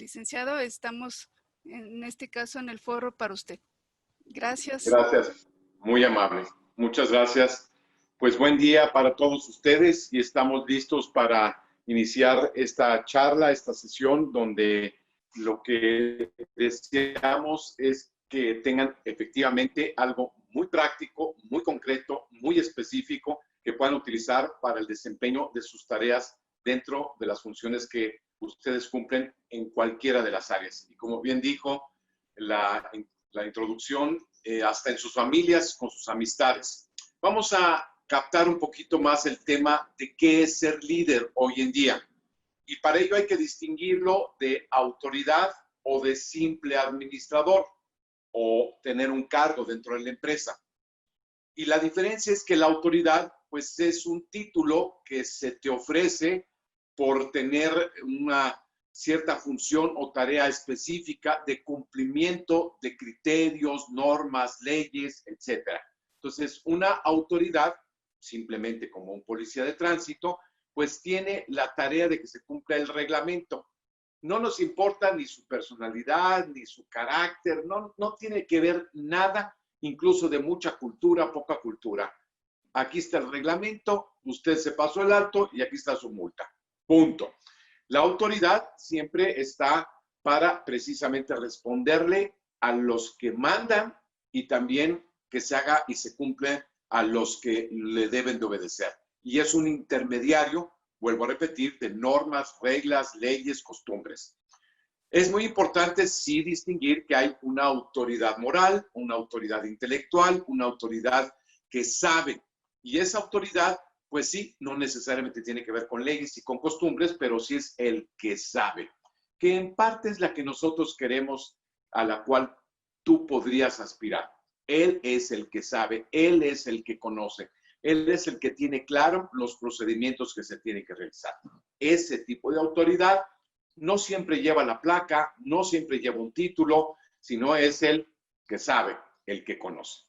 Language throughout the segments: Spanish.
licenciado, estamos en este caso en el foro para usted. Gracias. Gracias, muy amable. Muchas gracias. Pues buen día para todos ustedes y estamos listos para iniciar esta charla, esta sesión, donde lo que deseamos es que tengan efectivamente algo muy práctico, muy concreto, muy específico, que puedan utilizar para el desempeño de sus tareas dentro de las funciones que ustedes cumplen en cualquiera de las áreas. Y como bien dijo la introducción, hasta en sus familias, con sus amistades. Vamos a captar un poquito más el tema de qué es ser líder hoy en día. Y para ello hay que distinguirlo de autoridad o de simple administrador o tener un cargo dentro de la empresa. Y la diferencia es que la autoridad, pues, es un título que se te ofrece por tener una cierta función o tarea específica de cumplimiento de criterios, normas, leyes, etc. Entonces, una autoridad, simplemente como un policía de tránsito, pues tiene la tarea de que se cumpla el reglamento. No nos importa ni su personalidad, ni su carácter, no tiene que ver nada, incluso de mucha cultura, poca cultura. Aquí está el reglamento, usted se pasó el alto y aquí está su multa. Punto. La autoridad siempre está para precisamente responderle a los que mandan y también que se haga y se cumple a los que le deben de obedecer. Y es un intermediario, vuelvo a repetir, de normas, reglas, leyes, costumbres. Es muy importante sí distinguir que hay una autoridad moral, una autoridad intelectual, una autoridad que sabe. Y esa autoridad, pues sí, no necesariamente tiene que ver con leyes y con costumbres, pero sí es el que sabe, que en parte es la que nosotros queremos, a la cual tú podrías aspirar. Él es el que sabe, él es el que conoce, él es el que tiene claro los procedimientos que se tienen que realizar. Ese tipo de autoridad no siempre lleva la placa, no siempre lleva un título, sino es el que sabe, el que conoce.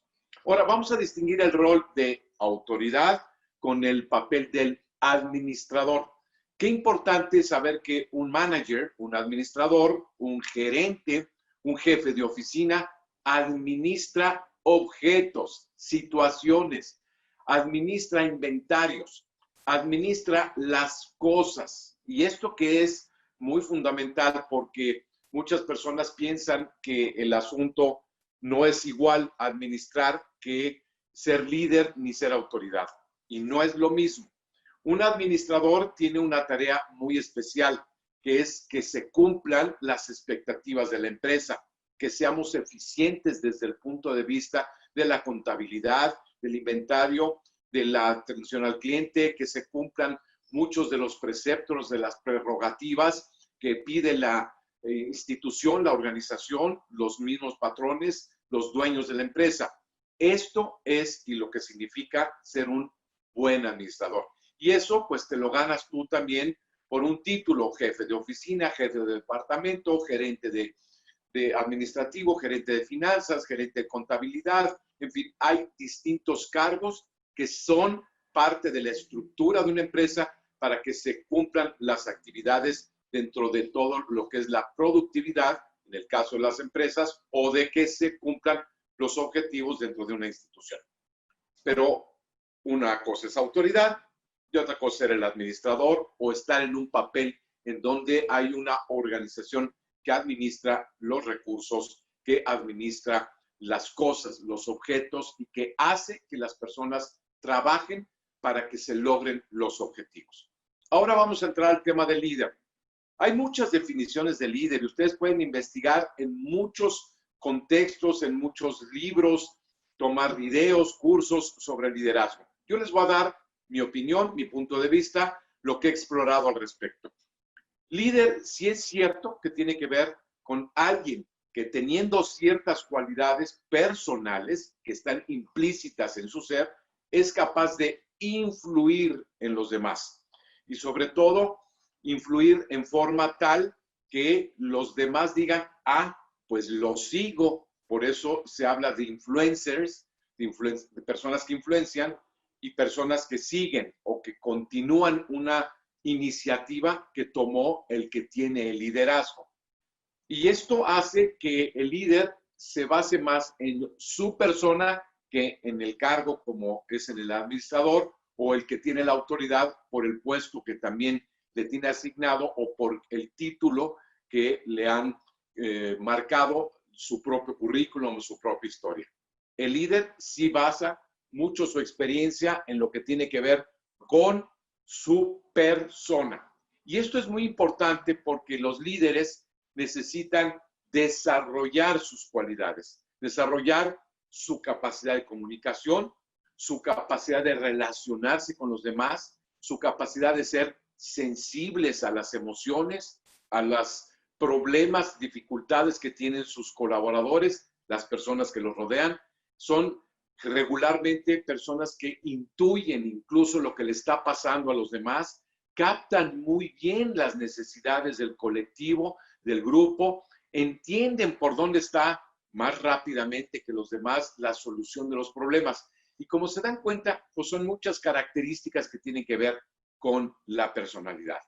Ahora vamos a distinguir el rol de autoridad con el papel del administrador. Qué importante es saber que un manager, un administrador, un gerente, un jefe de oficina, administra objetos, situaciones, administra inventarios, administra las cosas. Y esto que es muy fundamental porque muchas personas piensan que el asunto no es igual administrar que ser líder ni ser autoridad. Y no es lo mismo. Un administrador tiene una tarea muy especial, que es que se cumplan las expectativas de la empresa, que seamos eficientes desde el punto de vista de la contabilidad, del inventario, de la atención al cliente, que se cumplan muchos de los preceptos, de las prerrogativas que pide la institución, la organización, los mismos patrones, los dueños de la empresa. Esto es y lo que significa ser un buen administrador. Y eso pues te lo ganas tú también por un título, jefe de oficina, jefe de departamento, gerente de administrativo, gerente de finanzas, gerente de contabilidad, en fin, hay distintos cargos que son parte de la estructura de una empresa para que se cumplan las actividades dentro de todo lo que es la productividad, en el caso de las empresas, o de que se cumplan los objetivos dentro de una institución. Pero una cosa es autoridad y otra cosa es ser el administrador o estar en un papel en donde hay una organización que administra los recursos, que administra las cosas, los objetos y que hace que las personas trabajen para que se logren los objetivos. Ahora vamos a entrar al tema del líder. Hay muchas definiciones de líder y ustedes pueden investigar en muchos contextos, en muchos libros, tomar videos, cursos sobre liderazgo. Yo les voy a dar mi opinión, mi punto de vista, lo que he explorado al respecto. Líder sí es cierto que tiene que ver con alguien que teniendo ciertas cualidades personales que están implícitas en su ser, es capaz de influir en los demás y sobre todo influir en forma tal que los demás digan, ah, pues lo sigo. Por eso se habla de influencers, de personas que influencian y personas que siguen o que continúan una iniciativa que tomó el que tiene el liderazgo. Y esto hace que el líder se base más en su persona que en el cargo como es en el administrador o el que tiene la autoridad por el puesto que también le tiene asignado o por el título que le han marcado su propio currículum o su propia historia. El líder sí basa mucho su experiencia en lo que tiene que ver con su persona. Y esto es muy importante porque los líderes necesitan desarrollar sus cualidades, desarrollar su capacidad de comunicación, su capacidad de relacionarse con los demás, su capacidad de ser sensibles a las emociones, a los problemas, dificultades que tienen sus colaboradores, las personas que los rodean. Son regularmente personas que intuyen incluso lo que le está pasando a los demás, captan muy bien las necesidades del colectivo, del grupo, entienden por dónde está más rápidamente que los demás la solución de los problemas. Y como se dan cuenta, pues son muchas características que tienen que ver con la personalidad.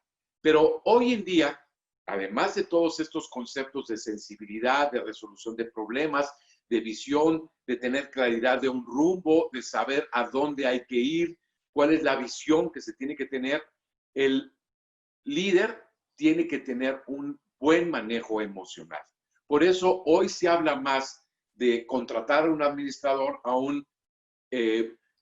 Pero hoy en día, además de todos estos conceptos de sensibilidad, de resolución de problemas, de visión, de tener claridad de un rumbo, de saber a dónde hay que ir, cuál es la visión que se tiene que tener, el líder tiene que tener un buen manejo emocional. Por eso hoy se habla más de contratar a un administrador,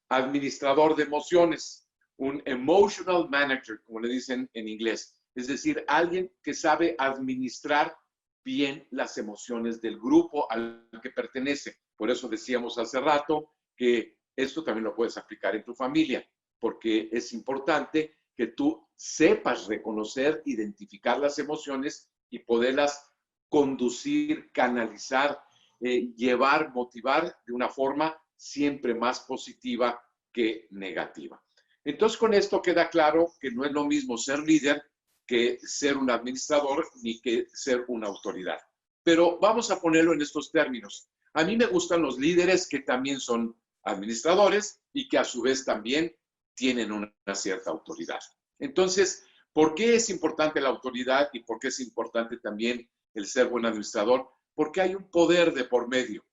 administrador de emociones, un emotional manager, como le dicen en inglés. Es decir, alguien que sabe administrar bien las emociones del grupo al que pertenece. Por eso decíamos hace rato que esto también lo puedes aplicar en tu familia, porque es importante que tú sepas reconocer, identificar las emociones y poderlas conducir, canalizar, llevar, motivar de una forma siempre más positiva que negativa. Entonces, con esto queda claro que no es lo mismo ser líder que ser un administrador ni que ser una autoridad. Pero vamos a ponerlo en estos términos. A mí me gustan los líderes que también son administradores y que a su vez también tienen una cierta autoridad. Entonces, ¿por qué es importante la autoridad y por qué es importante también el ser buen administrador? Porque hay un poder de por medio.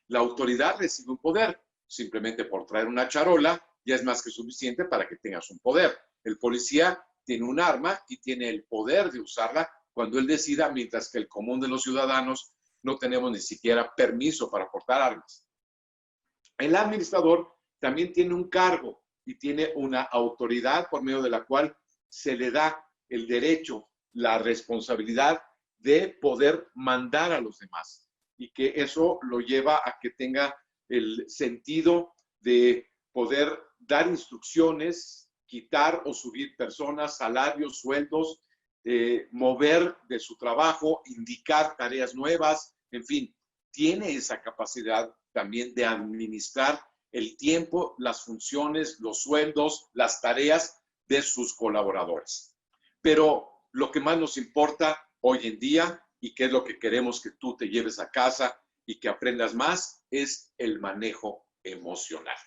La autoridad recibe un poder. Simplemente por traer una charola ya es más que suficiente para que tengas un poder. El policía tiene un arma y tiene el poder de usarla cuando él decida, mientras que el común de los ciudadanos no tenemos ni siquiera permiso para portar armas. El administrador también tiene un cargo y tiene una autoridad por medio de la cual se le da el derecho, la responsabilidad de poder mandar a los demás y que eso lo lleva a que tenga el sentido de poder dar instrucciones, quitar o subir personas, salarios, sueldos, mover de su trabajo, indicar tareas nuevas, en fin, tiene esa capacidad también de administrar el tiempo, las funciones, los sueldos, las tareas de sus colaboradores. Pero lo que más nos importa hoy en día y que es lo que queremos que tú te lleves a casa y que aprendas más es el manejo emocional.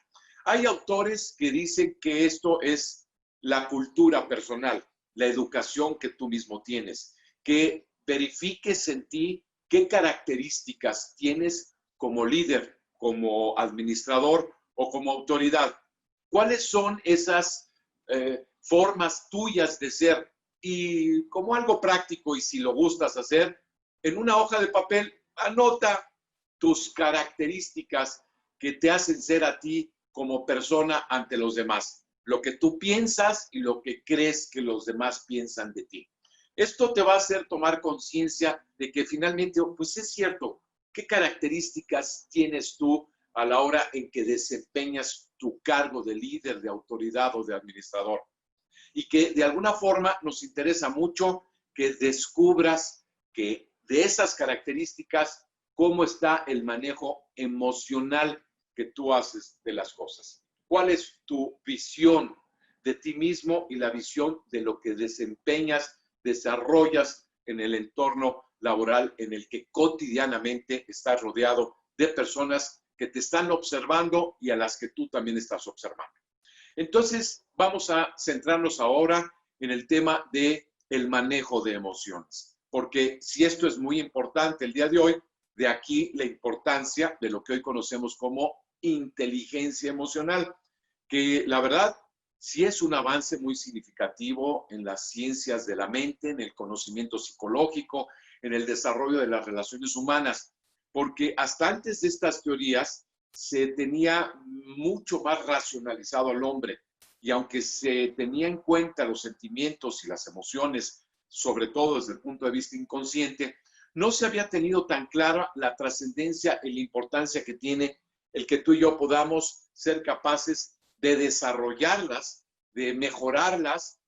Hay autores que dicen que esto es la cultura personal, la educación que tú mismo tienes, que verifiques en ti qué características tienes como líder, como administrador o como autoridad. ¿Cuáles son esas formas tuyas de ser? Y como algo práctico, y si lo gustas hacer, en una hoja de papel, anota tus características que te hacen ser a ti como persona ante los demás. Lo que tú piensas y lo que crees que los demás piensan de ti. Esto te va a hacer tomar conciencia de que finalmente, pues es cierto, ¿qué características tienes tú a la hora en que desempeñas tu cargo de líder, de autoridad o de administrador? Y que de alguna forma nos interesa mucho que descubras que de esas características, cómo está el manejo emocional que tú haces de las cosas. ¿Cuál es tu visión de ti mismo y la visión de lo que desempeñas, desarrollas en el entorno laboral en el que cotidianamente estás rodeado de personas que te están observando y a las que tú también estás observando? Entonces, vamos a centrarnos ahora en el tema del manejo de emociones. porque si esto es muy importante el día de hoy, de aquí la importancia de lo que hoy conocemos como inteligencia emocional, que la verdad sí es un avance muy significativo en las ciencias de la mente, en el conocimiento psicológico, en el desarrollo de las relaciones humanas, porque hasta antes de estas teorías se tenía mucho más racionalizado al hombre, y aunque se tenía en cuenta los sentimientos y las emociones, sobre todo desde el punto de vista inconsciente, no se había tenido tan clara la trascendencia y la importancia que tiene el que tú y yo podamos ser capaces de desarrollarlas, de mejorarlas,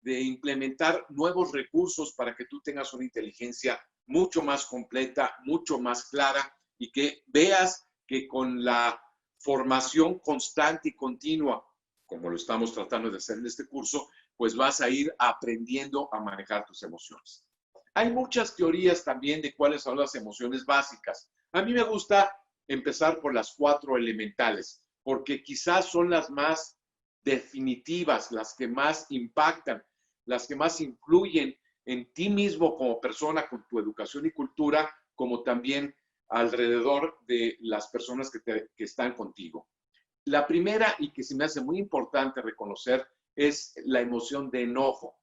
de implementar nuevos recursos para que tú tengas una inteligencia mucho más completa, mucho más clara, y que veas que con la formación constante y continua, como lo estamos tratando de hacer en este curso, pues vas a ir aprendiendo a manejar tus emociones. Hay muchas teorías también de cuáles son las emociones básicas. A mí me gusta empezar por las 4 elementales, porque quizás son las más definitivas, las que más impactan, las que más influyen en ti mismo como persona, con tu educación y cultura, como también alrededor de las personas que están contigo. La primera, y que se me hace muy importante reconocer, es la emoción de enojo.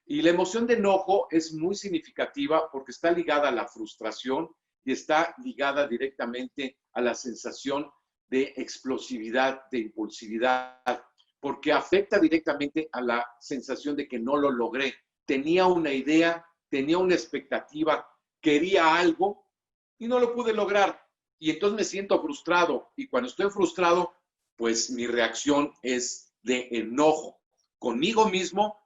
Y la emoción de enojo es muy significativa porque está ligada a la frustración y está ligada directamente a la sensación de explosividad, de impulsividad, porque afecta directamente a la sensación de que no lo logré. Tenía una idea, tenía una expectativa, quería algo y no lo pude lograr. Y entonces me siento frustrado. Y cuando estoy frustrado, pues mi reacción es de enojo conmigo mismo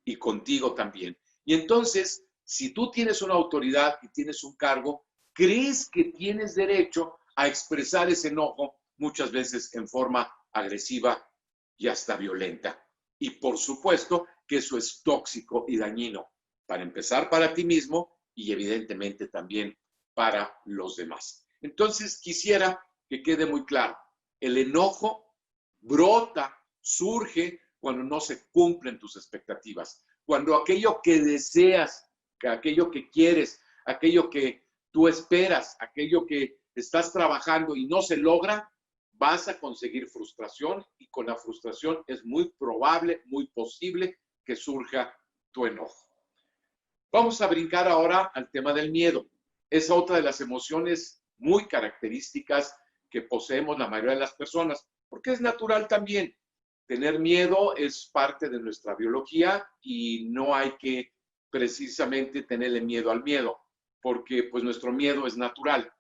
y contigo también. Y entonces, si tú tienes una autoridad y tienes un cargo, crees que tienes derecho a expresar ese enojo, muchas veces en forma agresiva y hasta violenta. Y por supuesto que eso es tóxico y dañino, para empezar para ti mismo y evidentemente también para los demás. Entonces quisiera que quede muy claro, el enojo brota, surge cuando no se cumplen tus expectativas, cuando aquello que deseas, aquello que quieres, aquello que tú esperas, aquello que estás trabajando y no se logra, vas a conseguir frustración y con la frustración es muy probable, muy posible que surja tu enojo. Vamos a brincar ahora al tema del miedo. Es otra de las emociones muy características que poseemos la mayoría de las personas, porque es natural también. Tener miedo es parte de nuestra biología y no hay que precisamente tenerle miedo al miedo, porque pues nuestro miedo es natural.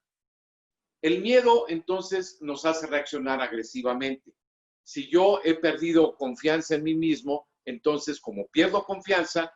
El miedo entonces nos hace reaccionar agresivamente. Si yo he perdido confianza en mí mismo, entonces como pierdo confianza,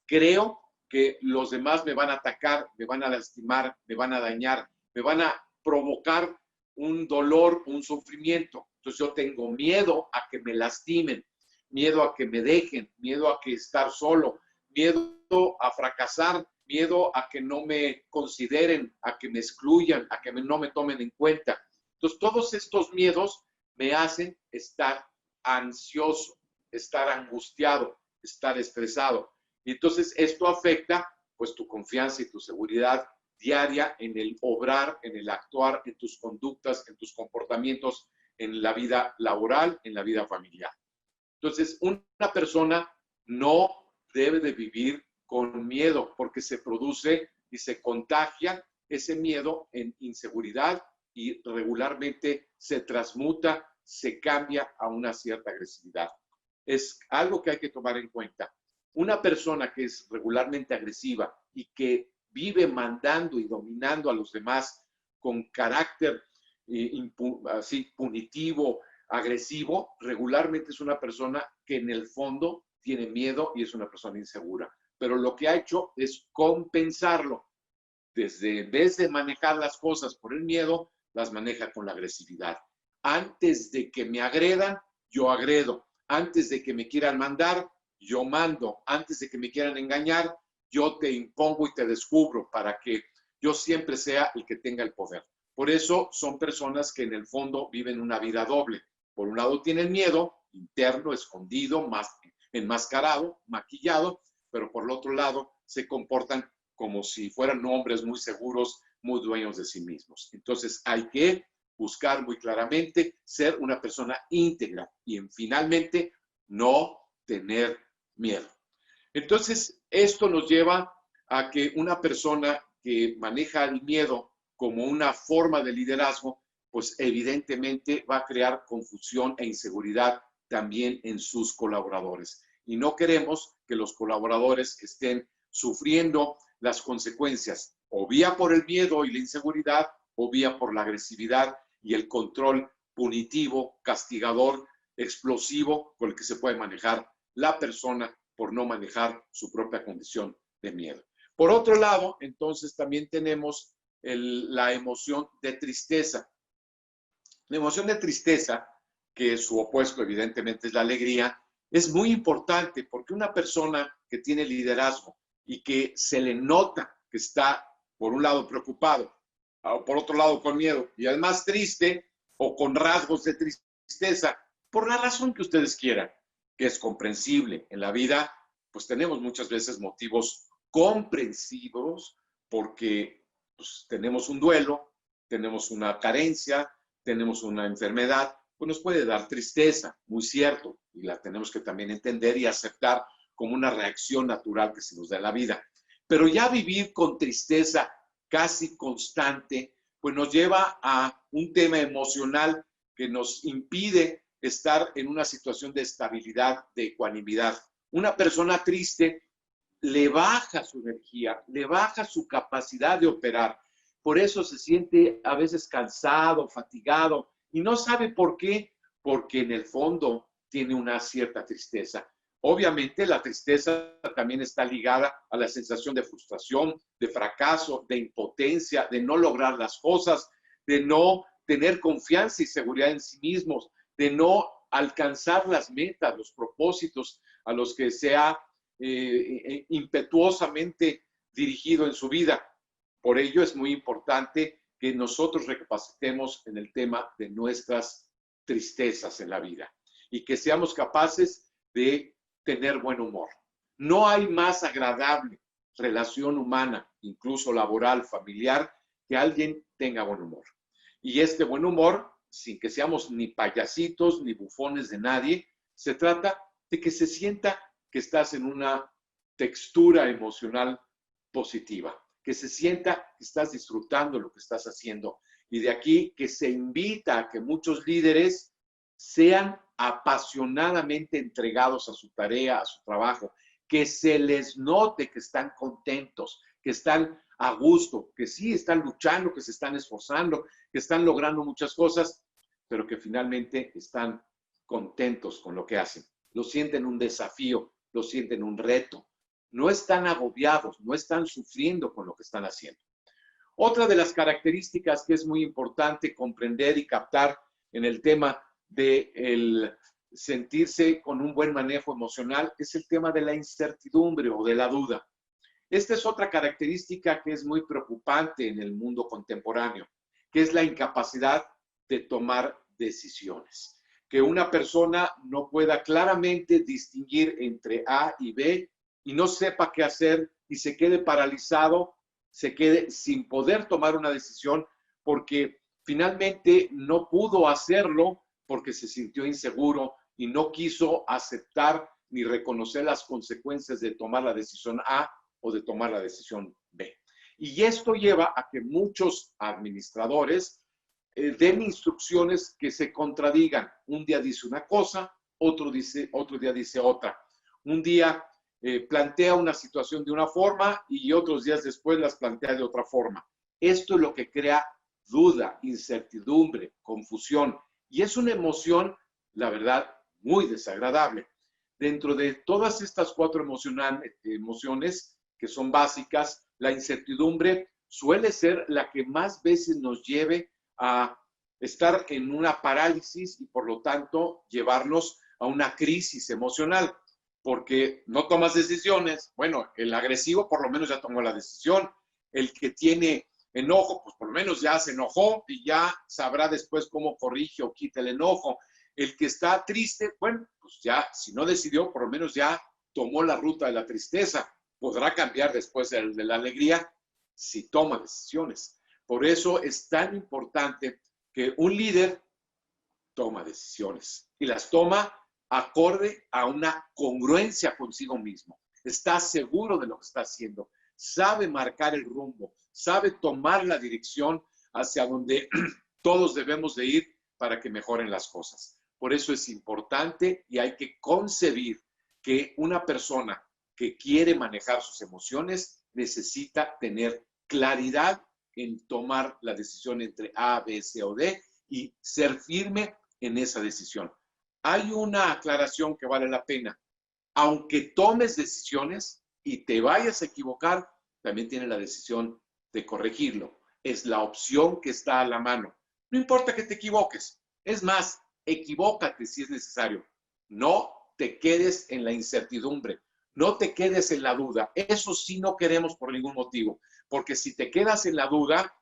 creo que los demás me van a atacar, me van a lastimar, me van a dañar, me van a provocar un dolor, un sufrimiento. Entonces yo tengo miedo a que me lastimen, miedo a que me dejen, miedo a que estar solo, miedo a fracasar, miedo a que no me consideren, a que me excluyan, a que no me tomen en cuenta. Entonces todos estos miedos me hacen estar ansioso, estar angustiado, estar estresado. Y entonces esto afecta pues tu confianza y tu seguridad diaria en el obrar, en el actuar, en tus conductas, en tus comportamientos, en la vida laboral, en la vida familiar. Entonces, una persona no debe de vivir con miedo porque se produce y se contagia ese miedo en inseguridad y regularmente se transmuta, se cambia a una cierta agresividad. Es algo que hay que tomar en cuenta. Una persona que es regularmente agresiva y que vive mandando y dominando a los demás con carácter así punitivo, agresivo, regularmente es una persona que en el fondo tiene miedo y es una persona insegura. Pero lo que ha hecho es compensarlo. En vez de manejar las cosas por el miedo, las maneja con la agresividad. Antes de que me agredan, yo agredo. Antes de que me quieran mandar, yo mando. Antes de que me quieran engañar, yo te impongo y te descubro para que yo siempre sea el que tenga el poder. Por eso son personas que en el fondo viven una vida doble. Por un lado tienen miedo, interno, escondido, enmascarado, maquillado, pero por el otro lado se comportan como si fueran hombres muy seguros, muy dueños de sí mismos. Entonces hay que buscar muy claramente ser una persona íntegra y finalmente no tener miedo. Entonces esto nos lleva a que una persona que maneja el miedo como una forma de liderazgo, pues evidentemente va a crear confusión e inseguridad también en sus colaboradores. Y no queremos que los colaboradores estén sufriendo las consecuencias, o vía por el miedo y la inseguridad, o vía por la agresividad y el control punitivo, castigador, explosivo con el que se puede manejar la persona por no manejar su propia condición de miedo. Por otro lado, entonces también tenemos la emoción de tristeza. La emoción de tristeza, que su opuesto evidentemente es la alegría, es muy importante porque una persona que tiene liderazgo y que se le nota que está, por un lado, preocupado, o por otro lado, con miedo, y además triste o con rasgos de tristeza, por la razón que ustedes quieran, que es comprensible. En la vida, pues tenemos muchas veces motivos comprensivos porque pues, tenemos un duelo, tenemos una carencia, tenemos una enfermedad, pues nos puede dar tristeza, muy cierto, y la tenemos que también entender y aceptar como una reacción natural que se nos da en la vida. Pero ya vivir con tristeza casi constante, pues nos lleva a un tema emocional que nos impide estar en una situación de estabilidad, de ecuanimidad. Una persona triste le baja su energía, le baja su capacidad de operar. Por eso se siente a veces cansado, fatigado, y no sabe por qué, porque en el fondo tiene una cierta tristeza. Obviamente la tristeza también está ligada a la sensación de frustración, de fracaso, de impotencia, de no lograr las cosas, de no tener confianza y seguridad en sí mismos, de no alcanzar las metas, los propósitos a los que se ha impetuosamente dirigido en su vida. Por ello es muy importante que nosotros recapacitemos en el tema de nuestras tristezas en la vida y que seamos capaces de tener buen humor. No hay más agradable relación humana, incluso laboral, familiar, que alguien tenga buen humor. Y este buen humor, sin que seamos ni payasitos ni bufones de nadie, se trata de que se sienta que estás en una textura emocional positiva, que se sienta que estás disfrutando lo que estás haciendo. Y de aquí que se invita a que muchos líderes sean apasionadamente entregados a su tarea, a su trabajo, que se les note que están contentos, que están a gusto, que sí están luchando, que se están esforzando, que están logrando muchas cosas, pero que finalmente están contentos con lo que hacen. Lo sienten un desafío, lo sienten un reto. No están agobiados, no están sufriendo con lo que están haciendo. Otra de las características que es muy importante comprender y captar en el tema de sentirse con un buen manejo emocional es el tema de la incertidumbre o de la duda. Esta es otra característica que es muy preocupante en el mundo contemporáneo, que es la incapacidad de tomar decisiones. Que una persona no pueda claramente distinguir entre A y B y no sepa qué hacer y se quede paralizado, se quede sin poder tomar una decisión porque finalmente no pudo hacerlo porque se sintió inseguro y no quiso aceptar ni reconocer las consecuencias de tomar la decisión A o de tomar la decisión B. Y esto lleva a que muchos administradores den instrucciones que se contradigan. Un día dice una cosa, otro día dice otra. Un día plantea una situación de una forma y otros días después las plantea de otra forma. Esto es lo que crea duda, incertidumbre, confusión. Y es una emoción, la verdad, muy desagradable. Dentro de todas estas cuatro emociones que son básicas, la incertidumbre suele ser la que más veces nos lleve a estar en una parálisis y por lo tanto llevarnos a una crisis emocional, porque no tomas decisiones. Bueno, el agresivo por lo menos ya tomó la decisión, el que tiene enojo, pues por lo menos ya se enojó y ya sabrá después cómo corrige o quita el enojo. El que está triste, bueno, pues ya si no decidió, por lo menos ya tomó la ruta de la tristeza, podrá cambiar después de la alegría si toma decisiones. Por eso es tan importante que un líder toma decisiones y las toma acorde a una congruencia consigo mismo. Está seguro de lo que está haciendo, sabe marcar el rumbo, sabe tomar la dirección hacia donde todos debemos de ir para que mejoren las cosas. Por eso es importante y hay que concebir que una persona que quiere manejar sus emociones necesita tener claridad en tomar la decisión entre A, B, C o D y ser firme en esa decisión. Hay una aclaración que vale la pena. Aunque tomes decisiones y te vayas a equivocar, también tienes la decisión de corregirlo. Es la opción que está a la mano. No importa que te equivoques. Es más, equivócate si es necesario. No te quedes en la incertidumbre. No te quedes en la duda. Eso sí no queremos por ningún motivo. Porque si te quedas en la duda,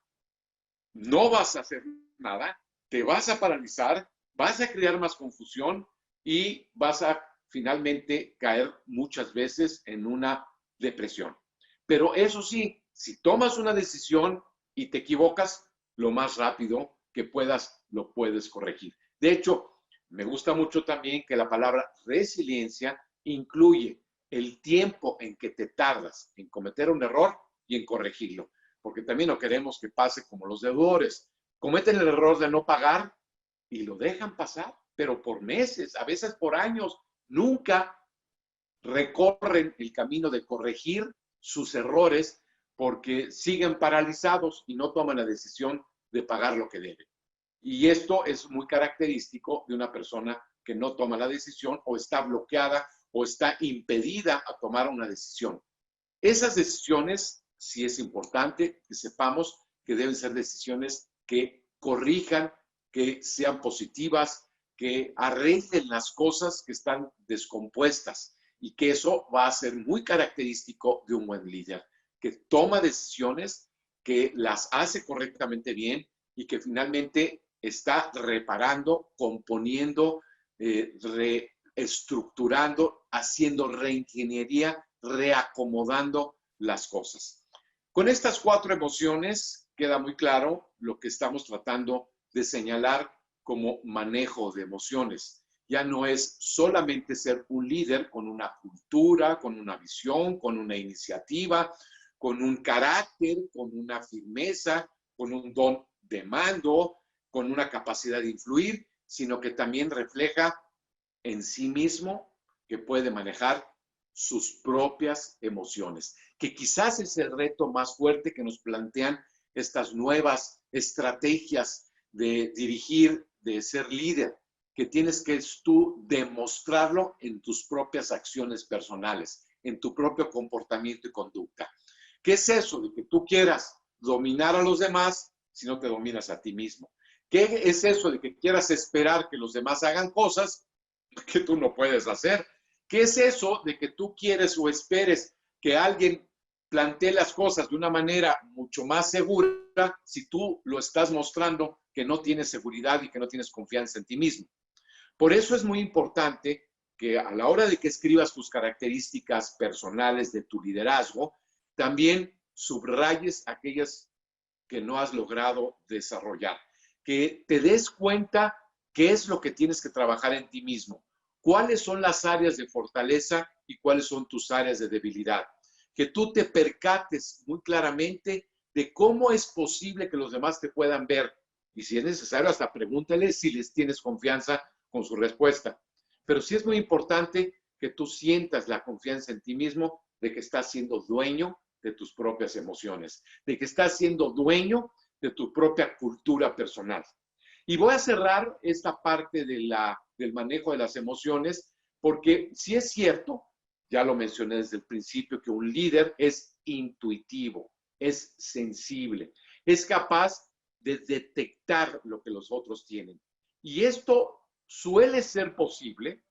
no vas a hacer nada, te vas a paralizar, vas a crear más confusión y vas a finalmente caer muchas veces en una depresión. Pero eso sí, si tomas una decisión y te equivocas, lo más rápido que puedas, lo puedes corregir. De hecho, me gusta mucho también que la palabra resiliencia incluye el tiempo en que te tardas en cometer un error y en corregirlo. Porque también no queremos que pase como los deudores. Cometen el error de no pagar y lo dejan pasar, pero por meses, a veces por años, nunca recorren el camino de corregir sus errores porque siguen paralizados y no toman la decisión de pagar lo que deben. Y esto es muy característico de una persona que no toma la decisión o está bloqueada o está impedida a tomar una decisión. Esas decisiones, sí es importante que sepamos que deben ser decisiones que corrijan, que sean positivas, que arreglen las cosas que están descompuestas y que eso va a ser muy característico de un buen líder, que toma decisiones, que las hace correctamente bien y que finalmente está reparando, componiendo, reestructurando, haciendo reingeniería, reacomodando las cosas. Con estas 4 emociones queda muy claro lo que estamos tratando de señalar como manejo de emociones. Ya no es solamente ser un líder con una cultura, con una visión, con una iniciativa, con un carácter, con una firmeza, con un don de mando, con una capacidad de influir, sino que también refleja en sí mismo que puede manejar sus propias emociones, que quizás es el reto más fuerte que nos plantean estas nuevas estrategias de dirigir, de ser líder, que tienes que tú demostrarlo en tus propias acciones personales, en tu propio comportamiento y conducta. ¿Qué es eso de que tú quieras dominar a los demás si no te dominas a ti mismo? ¿Qué es eso de que quieras esperar que los demás hagan cosas que tú no puedes hacer? ¿Qué es eso de que tú quieres o esperes que alguien plantee las cosas de una manera mucho más segura si tú lo estás mostrando que no tienes seguridad y que no tienes confianza en ti mismo? Por eso es muy importante que a la hora de que escribas tus características personales de tu liderazgo, también subrayes aquellas que no has logrado desarrollar, que te des cuenta qué es lo que tienes que trabajar en ti mismo, cuáles son las áreas de fortaleza y cuáles son tus áreas de debilidad, que tú te percates muy claramente de cómo es posible que los demás te puedan ver y si es necesario hasta pregúntale si les tienes confianza con su respuesta. Pero sí es muy importante que tú sientas la confianza en ti mismo de que estás siendo dueño de tus propias emociones, de que estás siendo dueño de tu propia cultura personal. Y voy a cerrar esta parte del manejo de las emociones porque sí es cierto, ya lo mencioné desde el principio, que un líder es intuitivo, es sensible, es capaz de detectar lo que los otros tienen. Y esto suele ser posible,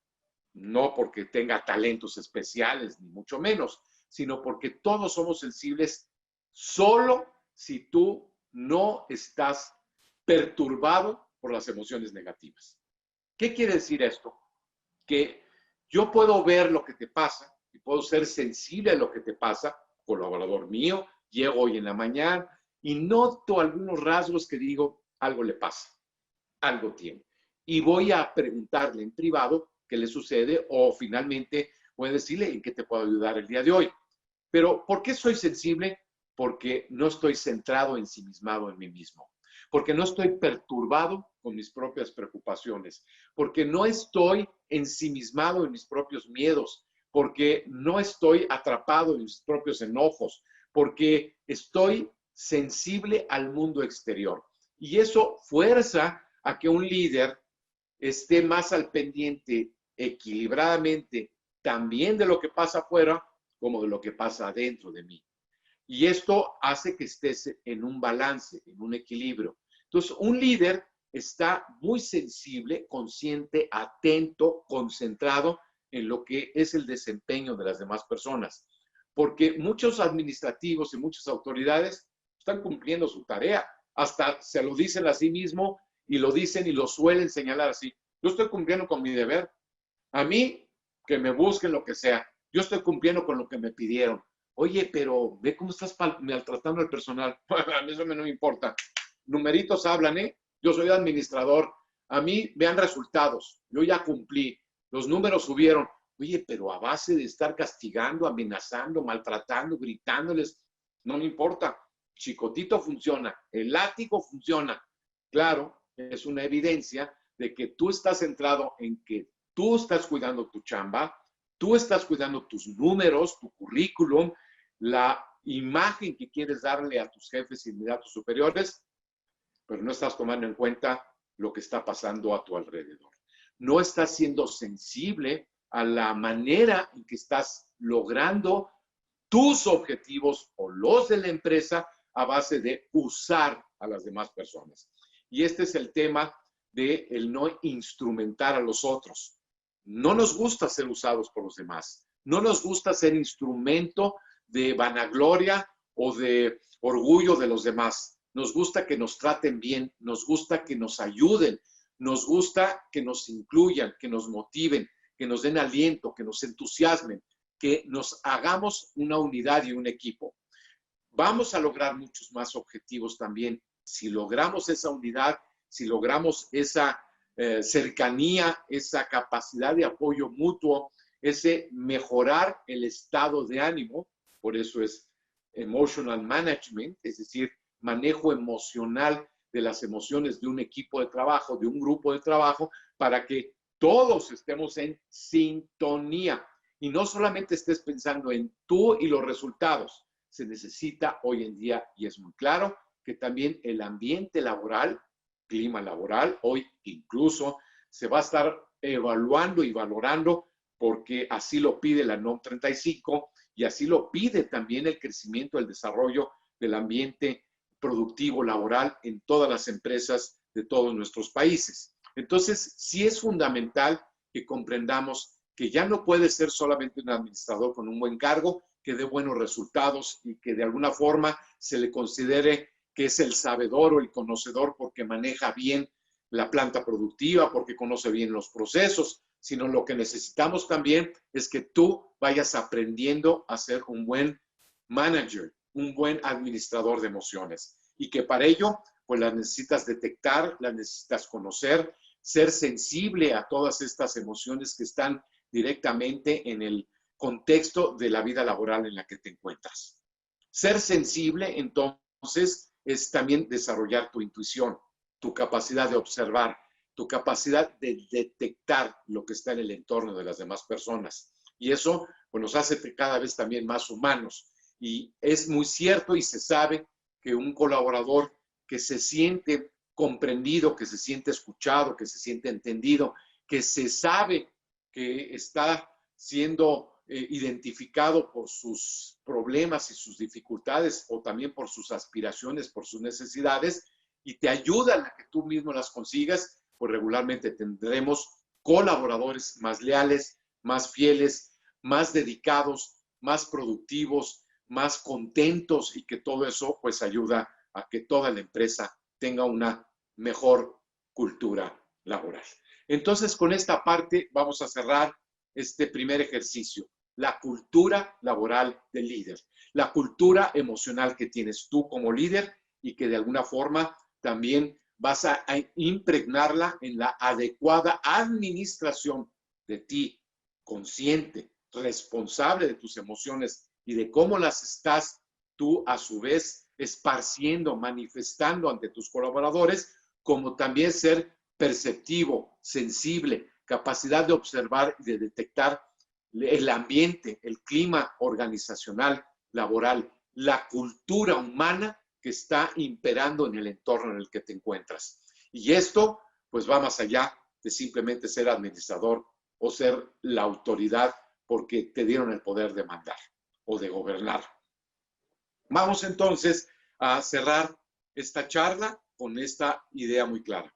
no porque tenga talentos especiales, ni mucho menos, sino porque todos somos sensibles solo si tú no estás perturbado por las emociones negativas. ¿Qué quiere decir esto? Que yo puedo ver lo que te pasa, y puedo ser sensible a lo que te pasa, colaborador mío, llego hoy en la mañana y noto algunos rasgos que digo, algo le pasa, algo tiene. Y voy a preguntarle en privado qué le sucede o finalmente voy a decirle en qué te puedo ayudar el día de hoy. Pero ¿por qué soy sensible? Porque no estoy centrado, ensimismado en mí mismo. Porque no estoy perturbado con mis propias preocupaciones. Porque no estoy ensimismado en mis propios miedos. Porque no estoy atrapado en mis propios enojos. Porque estoy sensible al mundo exterior. Y eso fuerza a que un líder esté más al pendiente equilibradamente también de lo que pasa afuera como de lo que pasa adentro de mí. Y esto hace que estés en un balance, en un equilibrio. Entonces, un líder está muy sensible, consciente, atento, concentrado en lo que es el desempeño de las demás personas. Porque muchos administrativos y muchas autoridades están cumpliendo su tarea. Hasta se lo dicen a sí mismo y lo dicen y lo suelen señalar así. Yo estoy cumpliendo con mi deber. A mí, que me busquen lo que sea. Yo estoy cumpliendo con lo que me pidieron. Oye, pero ve cómo estás maltratando al personal. A mí eso no me importa. Numeritos hablan, ¿eh? Yo soy administrador. A mí vean resultados. Yo ya cumplí. Los números subieron. Oye, pero a base de estar castigando, amenazando, maltratando, gritándoles, no me importa. Chicotito funciona. El látigo funciona. Claro, es una evidencia de que tú estás centrado en que tú estás cuidando tu chamba, tú estás cuidando tus números, tu currículum, la imagen que quieres darle a tus jefes inmediatos superiores, pero no estás tomando en cuenta lo que está pasando a tu alrededor. No estás siendo sensible a la manera en que estás logrando tus objetivos o los de la empresa a base de usar a las demás personas. Y este es el tema de el no instrumentar a los otros. No nos gusta ser usados por los demás. No nos gusta ser instrumento de vanagloria o de orgullo de los demás. Nos gusta que nos traten bien, nos gusta que nos ayuden, nos gusta que nos incluyan, que nos motiven, que nos den aliento, que nos entusiasmen, que nos hagamos una unidad y un equipo. Vamos a lograr muchos más objetivos también si logramos esa unidad, si logramos esa cercanía, esa capacidad de apoyo mutuo, ese mejorar el estado de ánimo. Por eso es emotional management, es decir, manejo emocional de las emociones de un equipo de trabajo, de un grupo de trabajo, para que todos estemos en sintonía y no solamente estés pensando en tú y los resultados. Se necesita hoy en día, y es muy claro, que también el ambiente laboral, clima laboral, hoy incluso se va a estar evaluando y valorando porque así lo pide la NOM 35 y así lo pide también el crecimiento, el desarrollo del ambiente productivo laboral en todas las empresas de todos nuestros países. Entonces, sí es fundamental que comprendamos que ya no puede ser solamente un administrador con un buen cargo, que dé buenos resultados y que de alguna forma se le considere que es el sabedor o el conocedor porque maneja bien la planta productiva, porque conoce bien los procesos, sino lo que necesitamos también es que tú vayas aprendiendo a ser un buen manager, un buen administrador de emociones. Y que para ello, pues las necesitas detectar, las necesitas conocer, ser sensible a todas estas emociones que están directamente en el contexto de la vida laboral en la que te encuentras. Ser sensible, entonces, es también desarrollar tu intuición, tu capacidad de observar, tu capacidad de detectar lo que está en el entorno de las demás personas. Y eso pues, nos hace cada vez también más humanos. Y es muy cierto y se sabe que un colaborador que se siente comprendido, que se siente escuchado, que se siente entendido, que se sabe que está siendo identificado por sus problemas y sus dificultades o también por sus aspiraciones, por sus necesidades y te ayudan a que tú mismo las consigas, pues regularmente tendremos colaboradores más leales, más fieles, más dedicados, más productivos, más contentos y que todo eso pues ayuda a que toda la empresa tenga una mejor cultura laboral. Entonces, con esta parte vamos a cerrar este primer ejercicio. la cultura laboral del líder, la cultura emocional que tienes tú como líder y que de alguna forma también vas a impregnarla en la adecuada administración de ti, consciente, responsable de tus emociones y de cómo las estás tú a su vez esparciendo, manifestando ante tus colaboradores, como también ser perceptivo, sensible, capacidad de observar y de detectar el ambiente, el clima organizacional, laboral, la cultura humana que está imperando en el entorno en el que te encuentras. Y esto, pues va más allá de simplemente ser administrador o ser la autoridad porque te dieron el poder de mandar o de gobernar. Vamos entonces a cerrar esta charla con esta idea muy clara.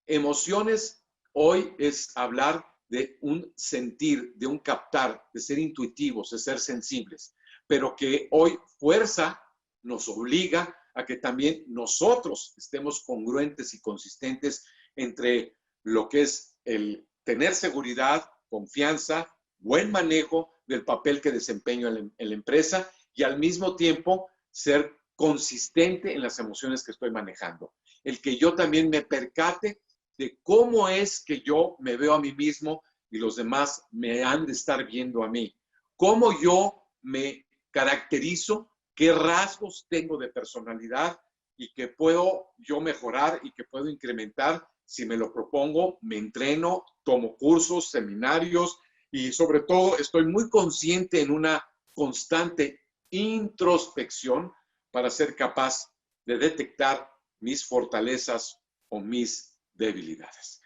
Emociones hoy es hablar de un sentir, de un captar, de ser intuitivos, de ser sensibles, pero que hoy fuerza nos obliga a que también nosotros estemos congruentes y consistentes entre lo que es el tener seguridad, confianza, buen manejo del papel que desempeño en la empresa y al mismo tiempo ser consistente en las emociones que estoy manejando. El que yo también me percate de cómo es que yo me veo a mí mismo y los demás me han de estar viendo a mí. Cómo yo me caracterizo, qué rasgos tengo de personalidad y que puedo yo mejorar y que puedo incrementar si me lo propongo, me entreno, tomo cursos, seminarios y sobre todo estoy muy consciente en una constante introspección para ser capaz de detectar mis fortalezas o mis debilidades.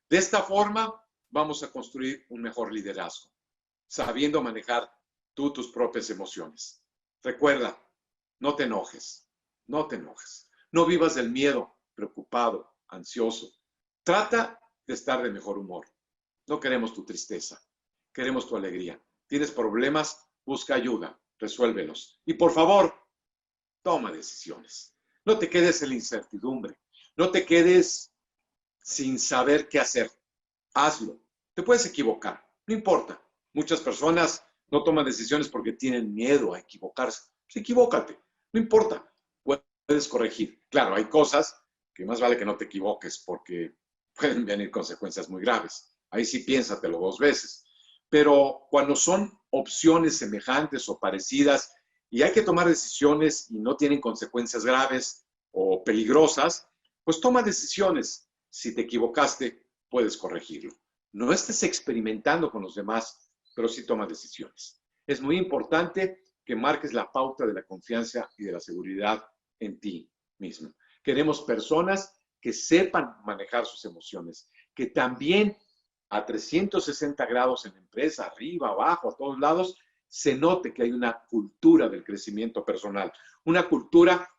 De esta forma, vamos a construir un mejor liderazgo, sabiendo manejar tú tus propias emociones. Recuerda, no te enojes, no te enojes. No vivas del miedo, preocupado, ansioso. Trata de estar de mejor humor. No queremos tu tristeza, queremos tu alegría. ¿Tienes problemas? Busca ayuda, resuélvelos. Y por favor, toma decisiones. No te quedes en la incertidumbre. No te quedes sin saber qué hacer. Hazlo. Te puedes equivocar, no importa. Muchas personas no toman decisiones porque tienen miedo a equivocarse. Pues equivócate, no importa. Puedes corregir. Claro, hay cosas que más vale que no te equivoques porque pueden venir consecuencias muy graves. Ahí sí piénsatelo 2 veces. Pero cuando son opciones semejantes o parecidas y hay que tomar decisiones y no tienen consecuencias graves o peligrosas, pues toma decisiones. Si te equivocaste, puedes corregirlo. No estés experimentando con los demás, pero sí toma decisiones. Es muy importante que marques la pauta de la confianza y de la seguridad en ti mismo. Queremos personas que sepan manejar sus emociones, que también a 360 grados en la empresa, arriba, abajo, a todos lados, se note que hay una cultura del crecimiento personal, una cultura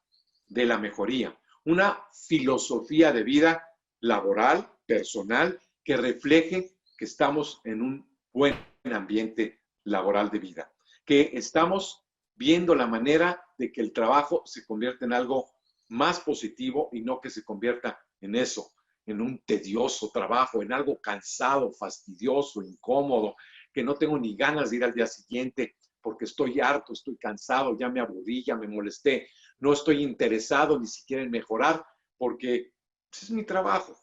de la mejoría, una filosofía de vida laboral, personal, que refleje que estamos en un buen ambiente laboral de vida, que estamos viendo la manera de que el trabajo se convierta en algo más positivo y no que se convierta en eso, en un tedioso trabajo, en algo cansado, fastidioso, incómodo, que no tengo ni ganas de ir al día siguiente porque estoy harto, estoy cansado, ya me aburrí, ya me molesté, no estoy interesado ni siquiera en mejorar porque pues, es mi trabajo.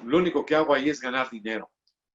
Lo único que hago ahí es ganar dinero.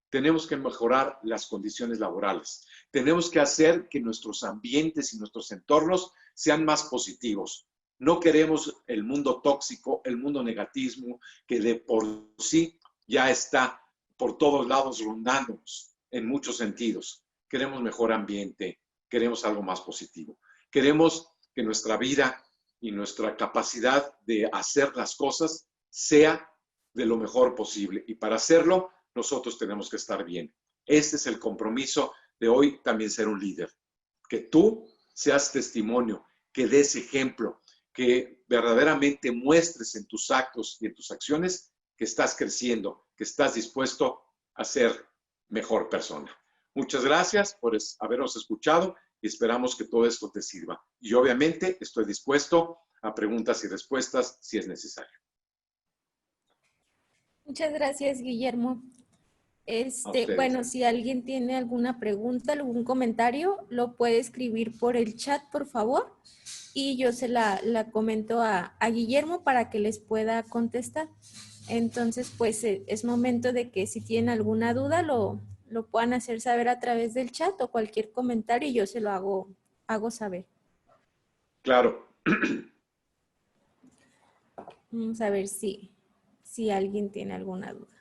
Tenemos que mejorar las condiciones laborales. Tenemos que hacer que nuestros ambientes y nuestros entornos sean más positivos. No queremos el mundo tóxico, el mundo negativismo, que de por sí ya está por todos lados rondándonos en muchos sentidos. Queremos mejor ambiente, queremos algo más positivo. Queremos que nuestra vida y nuestra capacidad de hacer las cosas sea de lo mejor posible. Y para hacerlo, nosotros tenemos que estar bien. Este es el compromiso de hoy, también ser un líder. Que tú seas testimonio, que des ejemplo, que verdaderamente muestres en tus actos y en tus acciones que estás creciendo, que estás dispuesto a ser mejor persona. Muchas gracias por habernos escuchado y esperamos que todo esto te sirva. Y obviamente estoy dispuesto a preguntas y respuestas si es necesario. Muchas gracias, Guillermo. a ustedes. Bueno, si alguien tiene alguna pregunta, algún comentario, lo puede escribir por el chat, por favor, y yo se la comento a Guillermo para que les pueda contestar. Entonces, pues es momento de que si tienen alguna duda, lo puedan hacer saber a través del chat o cualquier comentario y yo se lo hago saber. Claro. Vamos a ver si alguien tiene alguna duda.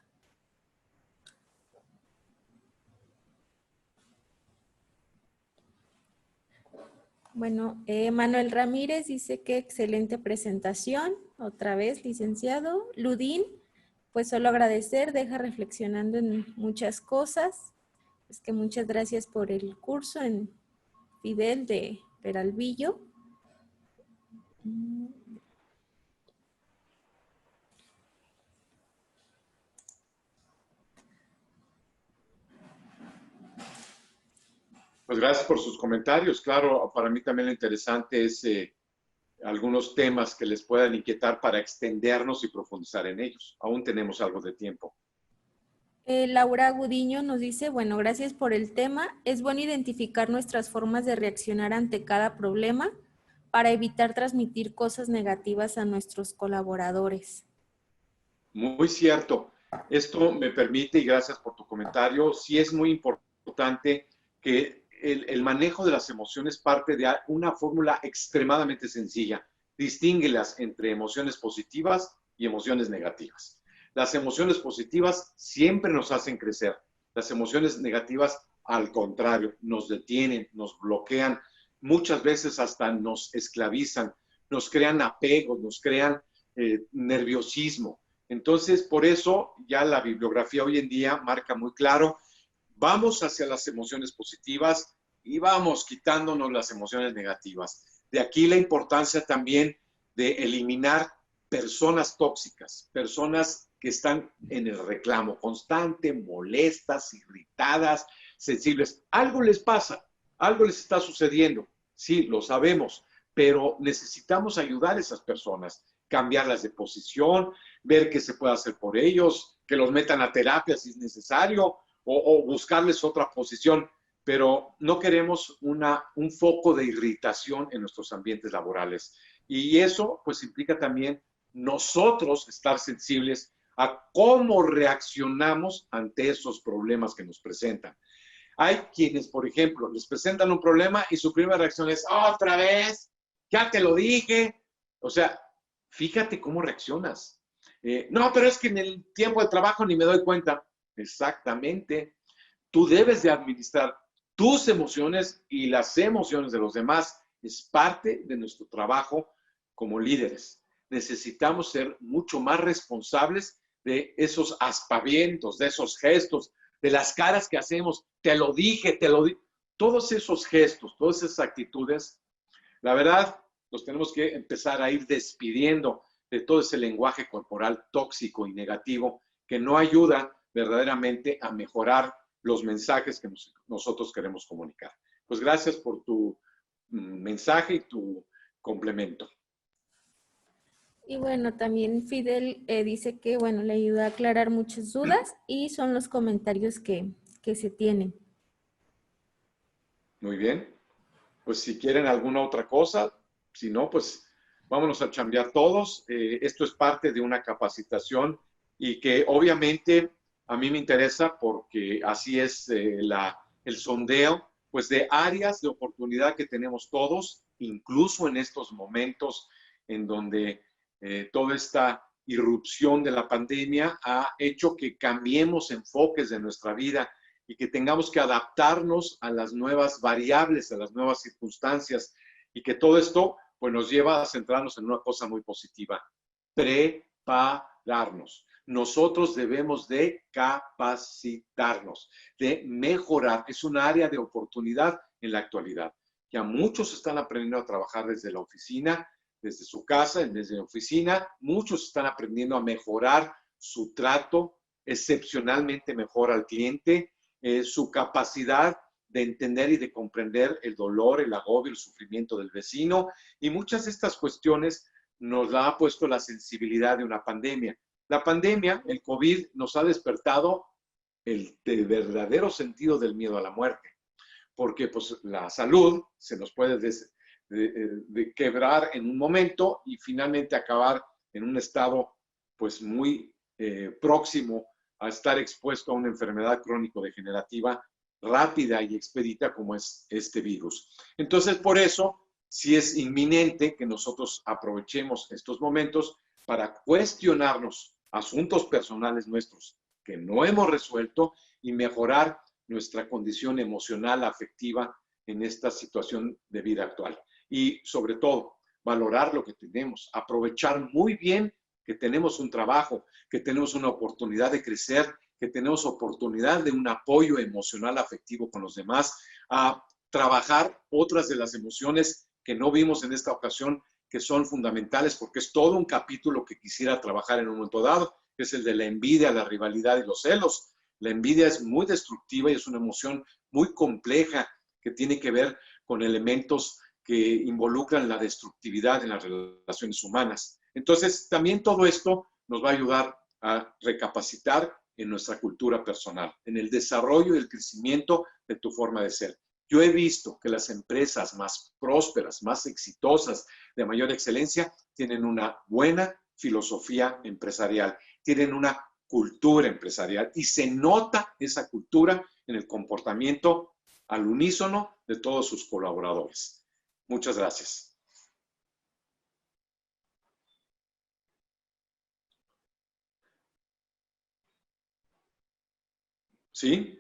Bueno, Manuel Ramírez dice que excelente presentación. Otra vez, licenciado. Ludín, pues solo agradecer, deja reflexionando en muchas cosas. Es que muchas gracias por el curso en Fidel de Peralvillo. Pues gracias por sus comentarios. Claro, para mí también lo interesante es algunos temas que les puedan inquietar para extendernos y profundizar en ellos. Aún tenemos algo de tiempo. Laura Gudiño nos dice, bueno, gracias por el tema. Es bueno identificar nuestras formas de reaccionar ante cada problema para evitar transmitir cosas negativas a nuestros colaboradores. Muy cierto. Esto me permite, y gracias por tu comentario, sí es muy importante que el manejo de las emociones parte de una fórmula extremadamente sencilla. Distínguelas entre emociones positivas y emociones negativas. Las emociones positivas siempre nos hacen crecer. Las emociones negativas, al contrario, nos detienen, nos bloquean, muchas veces hasta nos esclavizan, nos crean apegos, nos crean nerviosismo. Entonces, por eso ya la bibliografía hoy en día marca muy claro, vamos hacia las emociones positivas y vamos quitándonos las emociones negativas. De aquí la importancia también de eliminar personas tóxicas, personas que están en el reclamo constante, molestas, irritadas, sensibles. Algo les pasa, algo les está sucediendo. Sí, lo sabemos, pero necesitamos ayudar a esas personas, cambiarlas de posición, ver qué se puede hacer por ellos, que los metan a terapia si es necesario, o buscarles otra posición, pero no queremos un foco de irritación en nuestros ambientes laborales. Y eso pues implica también nosotros estar sensibles a cómo reaccionamos ante esos problemas que nos presentan. Hay quienes, por ejemplo, les presentan un problema y su primera reacción es, ¿otra vez? Ya te lo dije. O sea, fíjate cómo reaccionas. No, pero es que en el tiempo de trabajo ni me doy cuenta. Exactamente. Tú debes de administrar tus emociones y las emociones de los demás. Es parte de nuestro trabajo como líderes. Necesitamos ser mucho más responsables de esos aspavientos, de esos gestos, de las caras que hacemos. Te lo dije, te lo dije. Todos esos gestos, todas esas actitudes, la verdad, los tenemos que empezar a ir despidiendo de todo ese lenguaje corporal tóxico y negativo que no ayuda verdaderamente a mejorar los mensajes que nosotros queremos comunicar. Pues gracias por tu mensaje y tu complemento. Y bueno, también Fidel dice que, bueno, le ayuda a aclarar muchas dudas y son los comentarios que se tienen. Muy bien. Pues si quieren alguna otra cosa, si no, pues vámonos a chambear todos. Esto es parte de una capacitación y que obviamente a mí me interesa porque así es el sondeo, pues de áreas de oportunidad que tenemos todos, incluso en estos momentos en donde toda esta irrupción de la pandemia ha hecho que cambiemos enfoques de nuestra vida y que tengamos que adaptarnos a las nuevas variables, a las nuevas circunstancias, y que todo esto pues, nos lleva a centrarnos en una cosa muy positiva: prepararnos. Nosotros debemos de capacitarnos, de mejorar. Es un área de oportunidad en la actualidad. Ya muchos están aprendiendo a trabajar desde la oficina, desde su casa, desde la oficina. Muchos están aprendiendo a mejorar su trato excepcionalmente mejor al cliente, su capacidad de entender y de comprender el dolor, el agobio, el sufrimiento del vecino, y muchas de estas cuestiones nos la ha puesto la sensibilidad de una pandemia. La pandemia, el COVID, nos ha despertado el verdadero sentido del miedo a la muerte. Porque pues la salud se nos puede de quebrar en un momento y finalmente acabar en un estado pues muy próximo a estar expuesto a una enfermedad crónico-degenerativa rápida y expedita como es este virus. Entonces, por eso, sí es inminente que nosotros aprovechemos estos momentos para cuestionarnos asuntos personales nuestros que no hemos resuelto y mejorar nuestra condición emocional, afectiva en esta situación de vida actual. Y sobre todo, valorar lo que tenemos, aprovechar muy bien que tenemos un trabajo, que tenemos una oportunidad de crecer, que tenemos oportunidad de un apoyo emocional afectivo con los demás, a trabajar otras de las emociones que no vimos en esta ocasión, que son fundamentales, porque es todo un capítulo que quisiera trabajar en un momento dado, que es el de la envidia, la rivalidad y los celos. La envidia es muy destructiva y es una emoción muy compleja que tiene que ver con elementos que involucran la destructividad en las relaciones humanas. Entonces, también todo esto nos va a ayudar a recapacitar en nuestra cultura personal, en el desarrollo y el crecimiento de tu forma de ser. Yo he visto que las empresas más prósperas, más exitosas, de mayor excelencia, tienen una buena filosofía empresarial, tienen una cultura empresarial y se nota esa cultura en el comportamiento al unísono de todos sus colaboradores. Muchas gracias. ¿Sí?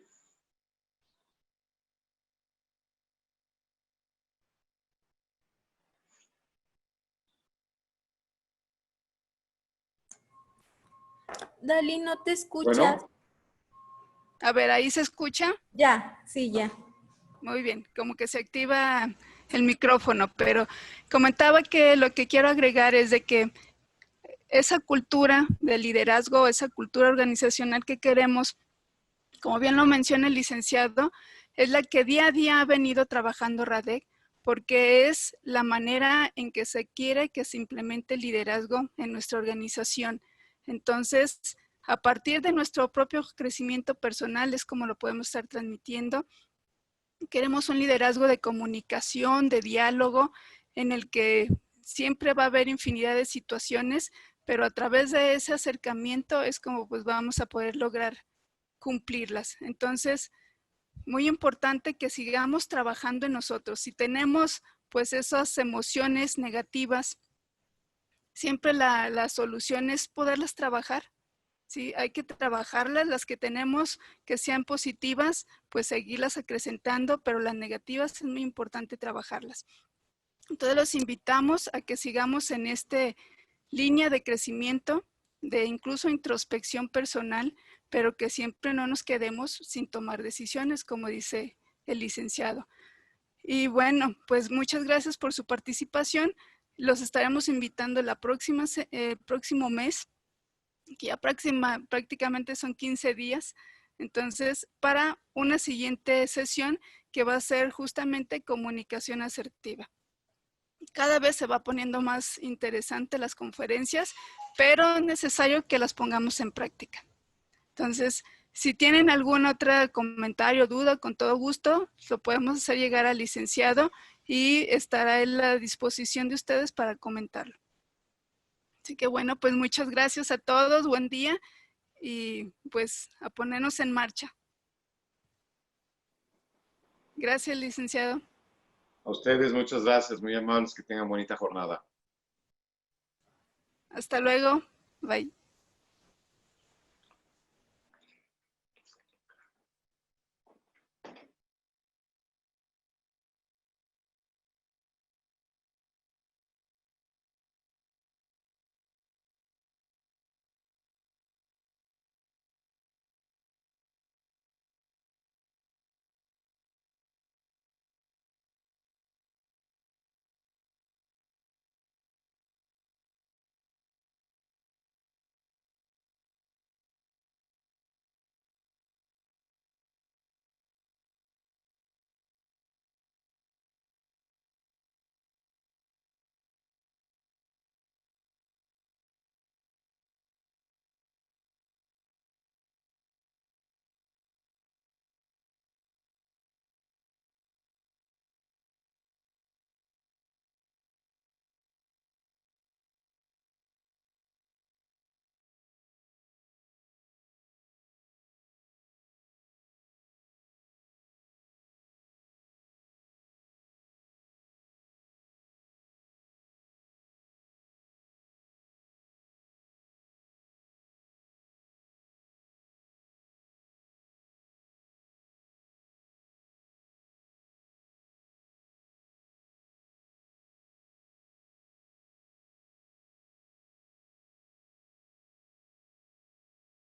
Dali, no te escuchas. Bueno. A ver, ¿ahí se escucha? Ya, sí, ya. Muy bien, como que se activa el micrófono, pero comentaba que lo que quiero agregar es de que esa cultura de liderazgo, esa cultura organizacional que queremos, como bien lo menciona el licenciado, es la que día a día ha venido trabajando RADEC, porque es la manera en que se quiere que se implemente el liderazgo en nuestra organización. Entonces, a partir de nuestro propio crecimiento personal es como lo podemos estar transmitiendo. Queremos un liderazgo de comunicación, de diálogo, en el que siempre va a haber infinidad de situaciones, pero a través de ese acercamiento es como pues vamos a poder lograr cumplirlas. Entonces, muy importante que sigamos trabajando en nosotros. Si tenemos pues esas emociones negativas, siempre la solución es poderlas trabajar. Sí, hay que trabajarlas, las que tenemos que sean positivas, pues seguirlas acrecentando, pero las negativas es muy importante trabajarlas. Entonces los invitamos a que sigamos en esta línea de crecimiento, de incluso introspección personal, pero que siempre no nos quedemos sin tomar decisiones, como dice el licenciado. Y bueno, pues muchas gracias por su participación. Los estaremos invitando el próximo mes, que ya prácticamente son 15 días, entonces para una siguiente sesión que va a ser justamente comunicación asertiva. Cada vez se va poniendo más interesante las conferencias, pero es necesario que las pongamos en práctica. Entonces, si tienen algún otro comentario o duda, con todo gusto, lo podemos hacer llegar al licenciado y estará en la disposición de ustedes para comentarlo. Así que bueno, pues muchas gracias a todos, buen día y pues a ponernos en marcha. Gracias, licenciado. A ustedes muchas gracias, muy amables, que tengan bonita jornada. Hasta luego, bye.